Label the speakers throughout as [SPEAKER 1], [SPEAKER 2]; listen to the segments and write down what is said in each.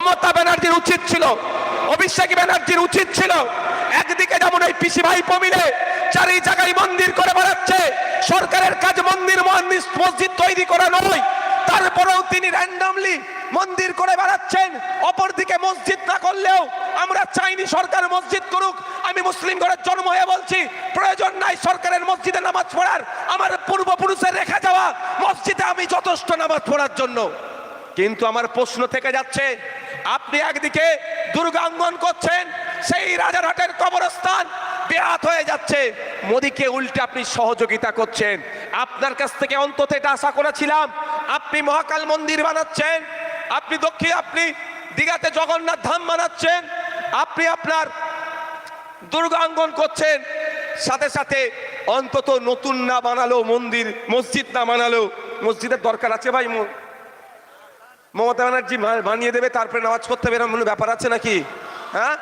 [SPEAKER 1] মমতা ব্যানার্জির উচিত ছিল, অভিষেক ব্যানার্জির উচিত ছিল, একদিকে যেমন এই পিসি ভাইপো মিলে চারি জায়গায় মন্দির করে বেড়াচ্ছে, সরকারের কাজ মন্দির মসজিদ তৈরি করা নয়, তারপরেও তিনি র্যান্ডমলি মন্দির করে বেড়াচ্ছেন। অপরদিকে মসজিদ না করলেও আমরা চাইনি সরকার মসজিদ করুক। আমি মুসলিম ঘরের জন্ম হয়ে বলছি, প্রয়োজন নাই সরকারের মসজিদে নামাজ পড়ার। আমার পূর্বপুরুষের রেখে যাওয়া মসজিদে আমি যথেষ্ট নামাজ পড়ার জন্য। কিন্তু আমার প্রশ্ন থেকে যাচ্ছে, আপনি একদিকে দুর্গাঙ্গন করছেন, সেই রাজারহাটের কবরস্থান বেহাত হয়ে যাচ্ছে, মোদিকে উল্টে আপনি সহযোগিতা করছেন। আপনার কাছ থেকে অন্তত এটা আশা করেছিলাম, আপনি মহাকাল মন্দির বানাচ্ছেন, আপনি দীঘাতে জগন্নাথ ধাম বানাচ্ছেন, আপনি আপনার দুর্গাঙ্গন করছেন, সাথে সাথে অন্তত নতুন না বানালো মন্দির, মসজিদ না বানালো, মসজিদের দরকার আছে ভাই? মমতা ব্যানার্জি বানিয়ে দেবে, তারপরে নামাজ পড়তে হবে, এরকম ব্যাপার আছে নাকি? হ্যাঁ,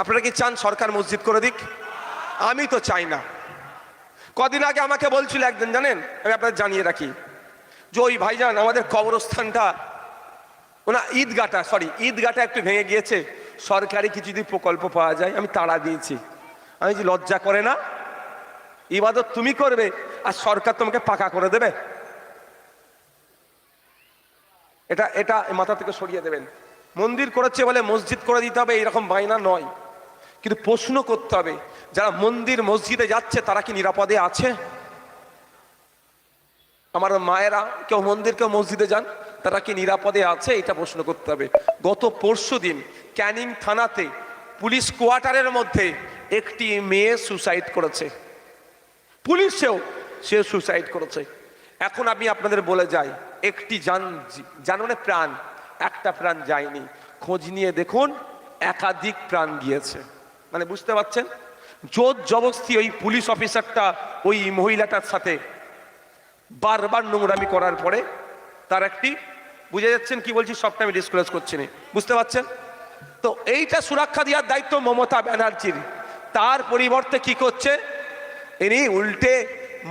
[SPEAKER 1] আপনারা কি চান সরকার মসজিদ করে দিক? আমি তো চাই না। কদিন আগে আমাকে বলছিল একজন, জানেন, আমি আপনাদের জানিয়ে রাখি, যে ওই ভাইজান আমাদের কবরস্থানটা, ওনা ঈদগাটা একটু ভেঙে গিয়েছে, সরকারি কিছু যদি প্রকল্প পাওয়া যায় আমি তাড়া দিয়েছি। আমি যে লজ্জা করে না? ইবাদত তুমি করবে আর সরকার তোমাকে পাকা করে দেবে? এটা মাথা থেকে সরিয়ে দেবেন। মন্দির করেছে বলে মসজিদ করে দিতে হবে এরকম বায়না নয়, কিন্তু প্রশ্ন করতে হবে, যারা মন্দির মসজিদে যাচ্ছে তারা কি নিরাপদে আছে? আমার মায়েরা কেউ মন্দির কেউ মসজিদে যান, তারা কি নিরাপদে আছে? এটা প্রশ্ন করতে হবে। গত পরশুদিন ক্যানিং থানাতে পুলিশ কোয়ার্টারের মধ্যে একটি মেয়ে সুসাইড করেছে, পুলিশেও সে সুসাইড করেছে। এখন আমি আপনাদের বলে যাই, একটি জান মানে প্রাণ, একটা প্রাণ যায়নি, খোঁজ নিয়ে দেখুন একাধিক প্রাণ গিয়েছে। মানে বুঝতে পারছেন, জোর জবরদস্তি ওই পুলিশ অফিসারটা ওই মহিলাটার সাথে বারবার নোংরামি করার পরে তার একটি, বুঝে যাচ্ছেন কি বলছি, সবটা আমি ডিসক্লোজ করছি না, বুঝতে পারছেন তো? এইটা সুরক্ষা দেওয়ার দায়িত্ব মমতা ব্যানার্জির। তার পরিবর্তে কি করছে ইনি? উল্টে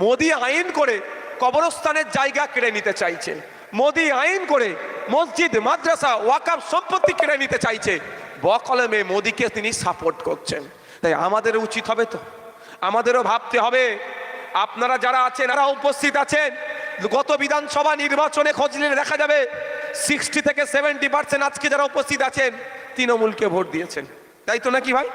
[SPEAKER 1] মোদি আইন করে কবরস্থানের জায়গা কেড়ে নিতে চাইছে, মোদি আইন করে মসজিদ মাদ্রাসা ওয়াকফ সম্পত্তি কেড়ে নিতে চাইছে। বকলমে মোদিকে তিনি সাপোর্ট করছেন। তাই আমাদের উচিত হবে, তো আমাদেরও ভাবতে হবে, আপনারা যারা আছেন, যারা উপস্থিত আছেন, গত বিধানসভা নির্বাচনে খোঁজ নিলে দেখা যাবে 60 থেকে 70% আজকে যারা উপস্থিত আছেন তৃণমূলকে ভোট দিয়েছেন, তাই তো নাকি ভাই?